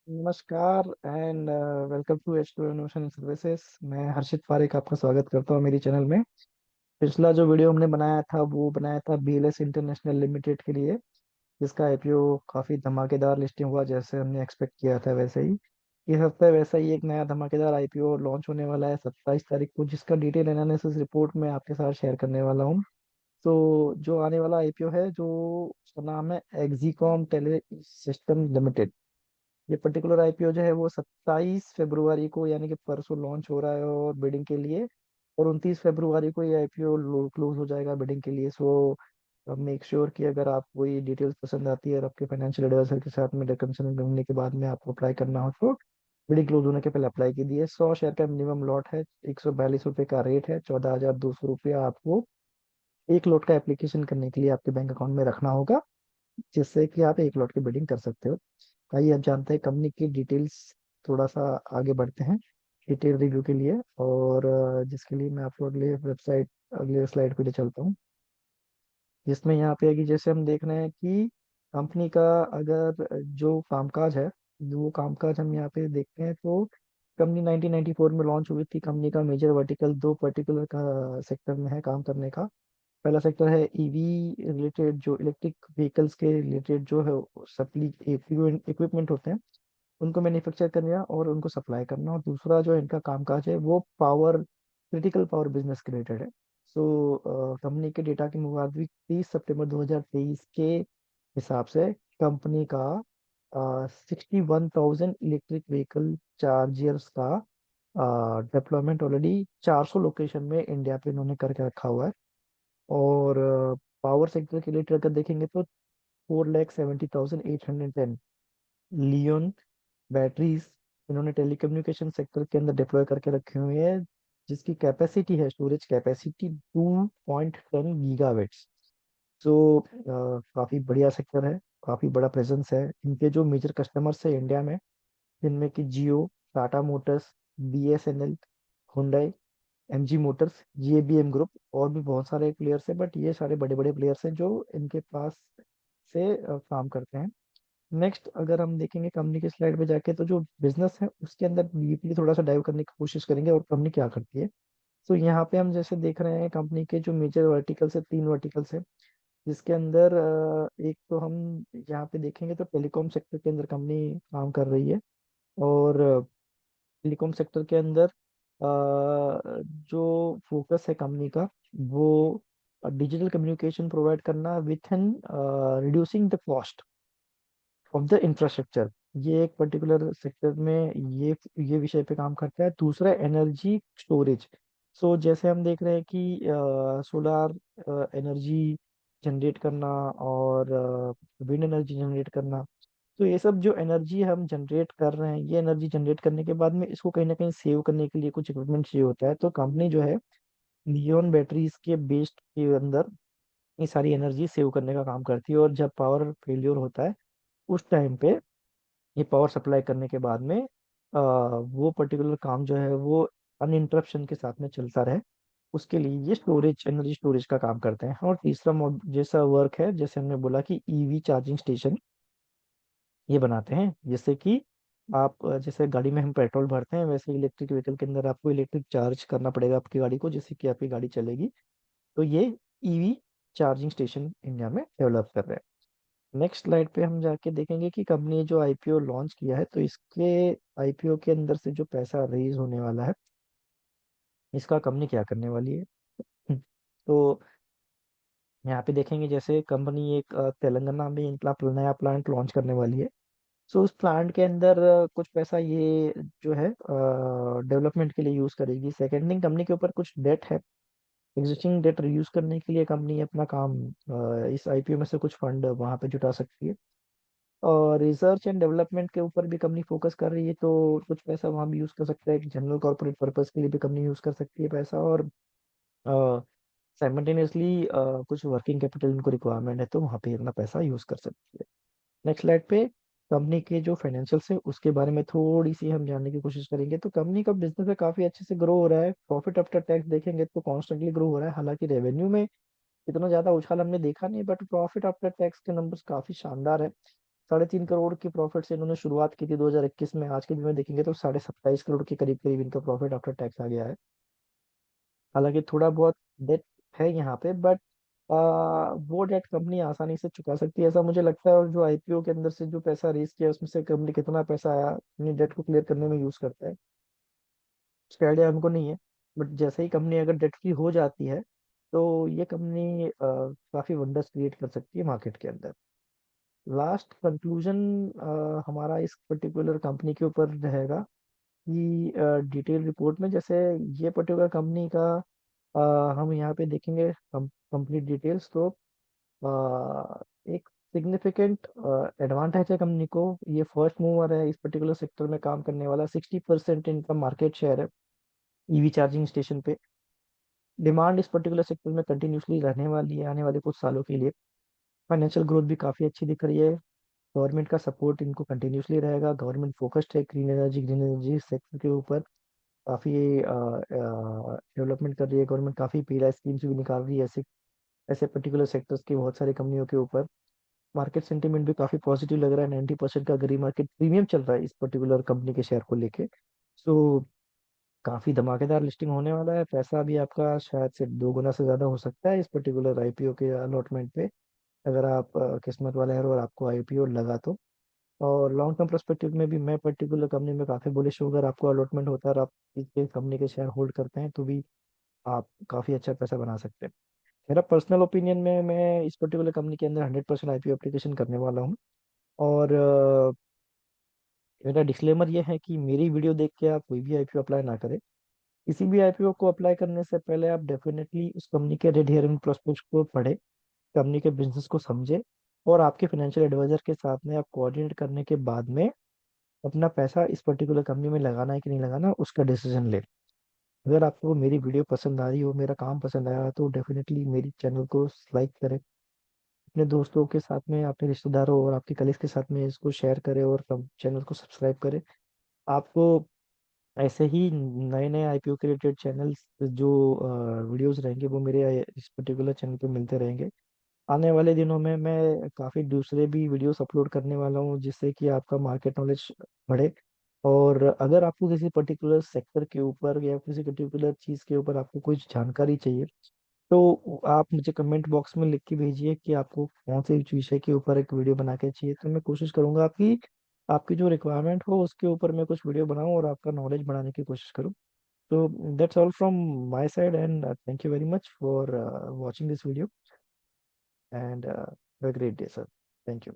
नमस्कार and welcome to H two innovation services. मैं हर्षित पारेख आपका स्वागत करता हूँ मेरी चैनल में। पिछला जो वीडियो हमने बनाया था वो बनाया था बीएलएस इंटरनेशनल लिमिटेड के लिए, जिसका आईपीओ काफी धमाकेदार लिस्टिंग हुआ जैसे हमने एक्सपेक्ट किया था वैसे ही। इस हफ्ते वैसा ही एक नया धमाकेदार आईपीओ लॉन्च होने वाला है 27 तारीख को, जिसका डिटेल एनालिसिस रिपोर्ट मैं आपके साथ शेयर करने वाला हूँ। तो जो आने वाला आईपीओ है, जो उसका नाम है एक्जीकॉम टेली सिस्टम लिमिटेड। ये पर्टिकुलर आईपीओ जो है वो 27 फरवरी को यानी कि परसों लॉन्च हो रहा है और बिडिंग के लिए, और 29 फरवरी को ये आईपीओ क्लोज हो जाएगा बिडिंग के लिए। सो मेक श्योर कि अगर आपको ये डिटेल्स पसंद आती है और आपके फाइनेंशियल एडवाइजर के साथ में डिस्कशन करने के बाद में आपको अप्लाई करना हो तो बिडिंग क्लोज होने के पहले अप्लाई कीजिए। 100 शेयर का मिनिमम लॉट है, 142 रुपये का रेट है, 14,200 रुपया आपको एक लॉट का एप्लीकेशन करने के लिए आपके बैंक अकाउंट में रखना होगा, जिससे कि आप एक लॉट की बिडिंग कर सकते हो। आइए अब जानते हैं कंपनी की डिटेल्स। थोड़ा सा आगे बढ़ते हैं डिटेल रिव्यू के लिए, और जिसके लिए मैं आपको अगले स्लाइड पे ले चलता हूँ, जिसमें यहाँ पे है कि जैसे हम देख रहे हैं कि कंपनी का अगर जो कामकाज है, वो कामकाज हम यहाँ पे देखते हैं तो कंपनी 1994 में लॉन्च हुई थी। कंपनी का मेजर वर्टिकल दो पर्टिकुलर का सेक्टर में है काम करने का। पहला सेक्टर है ईवी रिलेटेड, जो इलेक्ट्रिक व्हीकल्स के रिलेटेड जो है सप्ली इक्विपमेंट होते हैं, उनको मैन्युफैक्चर करना और उनको सप्लाई करना। और दूसरा जो इनका कामकाज है वो पावर, क्रिटिकल पावर बिजनेस के रिलेटेड है। सो कंपनी के डेटा के मुताबिक 30 सितंबर 2023 के हिसाब से कंपनी का 61,000 इलेक्ट्रिक व्हीकल चार्जर्स का डिप्लॉयमेंट ऑलरेडी 400 लोकेशन में इंडिया पे इन्होंने करके रखा हुआ है। और पावर सेक्टर के लिए अगर देखेंगे तो 4,70,810 लियोन बैटरीज इन्होंने टेलीकम्युनिकेशन सेक्टर के अंदर डिप्लॉय करके रखे हुए हैं, जिसकी कैपेसिटी है, स्टोरेज कैपेसिटी 2.10 गीगावाट्स। तो काफी बढ़िया सेक्टर है, काफी बड़ा प्रेजेंस है। इनके जो मेजर कस्टमर्स है इंडिया में, जिनमें कि Jio, Tata Motors, BSNL, Hyundai, MG Motors, JBM group, और भी बहुत सारे प्लेयर्स हैं, बट ये सारे बड़े बड़े प्लेयर्स हैं जो इनके पास से काम करते हैं। नेक्स्ट अगर हम देखेंगे कंपनी की स्लाइड पे जाके, तो जो बिजनेस है उसके अंदर डीपली थोड़ा सा डाइव करने की कोशिश करेंगे और कंपनी क्या करती है। तो यहाँ पे हम जैसे देख रहे हैं कंपनी के जो मेजर वर्टिकल्स है, तीन वर्टिकल्स है, जिसके अंदर एक तो हम यहाँ पे देखेंगे तो टेलीकॉम सेक्टर के अंदर कंपनी काम कर रही है। और टेलीकॉम सेक्टर के अंदर जो फोकस है कंपनी का, वो डिजिटल कम्युनिकेशन प्रोवाइड करना with an reducing the cost of the infrastructure. ये एक पर्टिकुलर सेक्टर में ये विषय पे काम करता है। दूसरा एनर्जी स्टोरेज। सो जैसे हम देख रहे हैं कि सोलार एनर्जी जनरेट करना और विंड एनर्जी जनरेट करना। तो ये सब जो एनर्जी हम जनरेट कर रहे हैं, ये एनर्जी जनरेट करने के बाद में इसको कहीं ना कहीं सेव करने के लिए कुछ इक्विपमेंट चाहिए होता है। तो कंपनी जो है लियोन बैटरीज के बेस्ड के अंदर ये सारी एनर्जी सेव करने का काम करती है, और जब पावर फेलियर होता है उस टाइम पे ये पावर सप्लाई करने के बाद में वो पर्टिकुलर काम जो है वो अनइंटरप्शन के साथ में चलता रहे, उसके लिए ये स्टोरेज, एनर्जी स्टोरेज का काम करते हैं। और तीसरा जैसा वर्क है, जैसे हमने बोला कि ईवी चार्जिंग स्टेशन ये बनाते हैं, जैसे कि आप जैसे गाड़ी में हम पेट्रोल भरते हैं, वैसे इलेक्ट्रिक व्हीकल के अंदर आपको इलेक्ट्रिक चार्ज करना पड़ेगा आपकी गाड़ी को, जिससे कि आपकी गाड़ी चलेगी। तो ये ईवी चार्जिंग स्टेशन इंडिया में डेवलप कर रहे हैं। नेक्स्ट स्लाइड पे हम जाके देखेंगे कि कंपनी ने जो आईपीओ लॉन्च किया है, तो इसके आईपीओ के अंदर से जो पैसा रेज होने वाला है, इसका कंपनी क्या करने वाली है। तो यहाँ पे देखेंगे जैसे कंपनी एक तेलंगाना में एक नया प्लांट लॉन्च करने वाली है। सो उस प्लांट के अंदर कुछ पैसा ये जो है डेवलपमेंट के लिए यूज करेगी। सेकेंड थिंग, कंपनी के ऊपर कुछ डेट है, एग्जिस्टिंग डेट रिड्यूस करने के लिए कंपनी अपना काम इस आईपीओ में से कुछ फंड वहां पे जुटा सकती है। और रिसर्च एंड डेवलपमेंट के ऊपर भी कंपनी फोकस कर रही है, तो कुछ पैसा वहां भी यूज कर सकता है। जनरल कॉर्पोरेट पर्पस के लिए भी कंपनी यूज कर सकती है पैसा, और साइमल्टेनियसली कुछ वर्किंग कैपिटल इनको रिक्वायरमेंट है तो वहां पे अपना पैसा यूज कर सकती है। नेक्स्ट स्लाइड पे कंपनी के जो फाइनेंशियल्स है उसके बारे में थोड़ी सी हम जानने की कोशिश करेंगे। तो कंपनी का बिजनेस है काफी अच्छे से ग्रो हो रहा है। प्रॉफिट आफ्टर टैक्स देखेंगे तो कॉन्स्टेंटली ग्रो हो रहा है, हालांकि रेवेन्यू में इतना ज्यादा उछाल हमने देखा नहीं, बट प्रॉफिट आफ्टर टैक्स के नंबर्स काफी शानदार है। 3.5 करोड़ की प्रॉफिट से इन्होंने शुरुआत की थी 2021 में। आज के दिन में देखेंगे तो 27.5 करोड़ के करीब करीब इनका प्रॉफिट आफ्टर टैक्स आ गया है। हालांकि थोड़ा बहुत डेट है यहाँ पे, बट वो डेट कंपनी आसानी से चुका सकती है ऐसा मुझे लगता है। और जो आईपीओ के अंदर से जो पैसा रेस किया उसमें से कंपनी कितना पैसा आया अपनी डेट को क्लियर करने में यूज करता है, उसका आइडिया हमको नहीं है। बट जैसे ही कंपनी अगर डेट फ्री हो जाती है तो ये कंपनी काफी वंडर्स क्रिएट कर सकती है मार्केट के अंदर। लास्ट कंक्लूजन हमारा इस पर्टिकुलर कंपनी के ऊपर रहेगा कि डिटेल रिपोर्ट में जैसे ये पर्टिकुलर कंपनी का हम यहाँ पे देखेंगे कंप्लीट डिटेल्स तो एक सिग्निफिकेंट एडवांटेज है कंपनी को। ये फर्स्ट मूवर है इस पर्टिकुलर सेक्टर में काम करने वाला। 60% इनका मार्केट शेयर है ईवी चार्जिंग स्टेशन पे। डिमांड इस पर्टिकुलर सेक्टर में कंटिन्यूसली रहने वाली है आने वाले कुछ सालों के लिए। फाइनेंशियल ग्रोथ भी काफ़ी अच्छी दिख रही है। गवर्नमेंट का सपोर्ट इनको कंटिन्यूसली रहेगा। गवर्नमेंट फोकस्ड है ग्रीन एनर्जी सेक्टर के ऊपर। काफ़ी डेवलपमेंट कर रही है गवर्नमेंट। काफ़ी पीला स्कीम्स भी निकाल रही है ऐसे ऐसे पर्टिकुलर सेक्टर्स की बहुत सारी कंपनियों के ऊपर। मार्केट सेंटीमेंट भी काफ़ी पॉजिटिव लग रहा है। 90% का गरीब मार्केट प्रीमियम चल रहा है इस पर्टिकुलर कंपनी के शेयर को लेके। सो काफ़ी धमाकेदार लिस्टिंग होने वाला है। पैसा भी आपका शायद से 2 गुना से ज़्यादा हो सकता है इस पर्टिकुलर आईपीओ के अलॉटमेंट पे, अगर आप किस्मत वाले हैं और आपको आईपीओ लगा तो। और लॉन्ग टर्म पर्सपेक्टिव में भी मैं पर्टिकुलर कंपनी में काफ़ी बुलिश हूँ। अगर आपको अलॉटमेंट होता है और आप इस कंपनी के शेयर होल्ड करते हैं तो भी आप काफ़ी अच्छा पैसा बना सकते हैं। मेरा पर्सनल ओपिनियन में मैं इस पर्टिकुलर कंपनी के अंदर 100% आईपीओ एप्लीकेशन करने वाला हूँ। और मेरा डिस्क्लेमर ये है कि मेरी वीडियो देख के आप कोई भी आईपीओ अप्लाई ना करें। किसी भी आईपीओ को अप्लाई करने से पहले आप डेफिनेटली उस कंपनी के रेड हेयरिंग प्रोस्पेक्ट को पढ़े, कंपनी के बिजनेस को समझे, और आपके फाइनेंशियल एडवाइजर के साथ में आप कोऑर्डिनेट करने के बाद में अपना पैसा इस पर्टिकुलर कंपनी में लगाना है कि नहीं लगाना उसका डिसीजन ले। अगर आपको मेरी वीडियो पसंद आ रही हो, मेरा काम पसंद आया तो डेफिनेटली मेरी चैनल को लाइक करें, अपने दोस्तों के साथ में, अपने रिश्तेदारों और आपके कलीग के साथ में इसको शेयर करें और चैनल को सब्सक्राइब करें। आपको ऐसे ही नए नए आईपीओ के रिलेटेड चैनल्स जो वीडियोस रहेंगे वो मेरे इस पर्टिकुलर चैनल पे मिलते रहेंगे। आने वाले दिनों में मैं काफ़ी दूसरे भी वीडियोस अपलोड करने वाला हूँ जिससे कि आपका मार्केट नॉलेज बढ़े। और अगर आपको किसी पर्टिकुलर सेक्टर के ऊपर या किसी पर्टिकुलर चीज़ के ऊपर आपको कुछ जानकारी चाहिए तो आप मुझे कमेंट बॉक्स में लिख के भेजिए कि आपको कौन से विषय के ऊपर एक वीडियो बना के चाहिए। तो मैं कोशिश करूंगा आपकी आपकी जो रिक्वायरमेंट हो उसके ऊपर मैं कुछ वीडियो बनाऊं और आपका नॉलेज बढ़ाने की कोशिश करूं। तो that's all from my side and thank you very much for watching this video and have a great day sir. Thank you.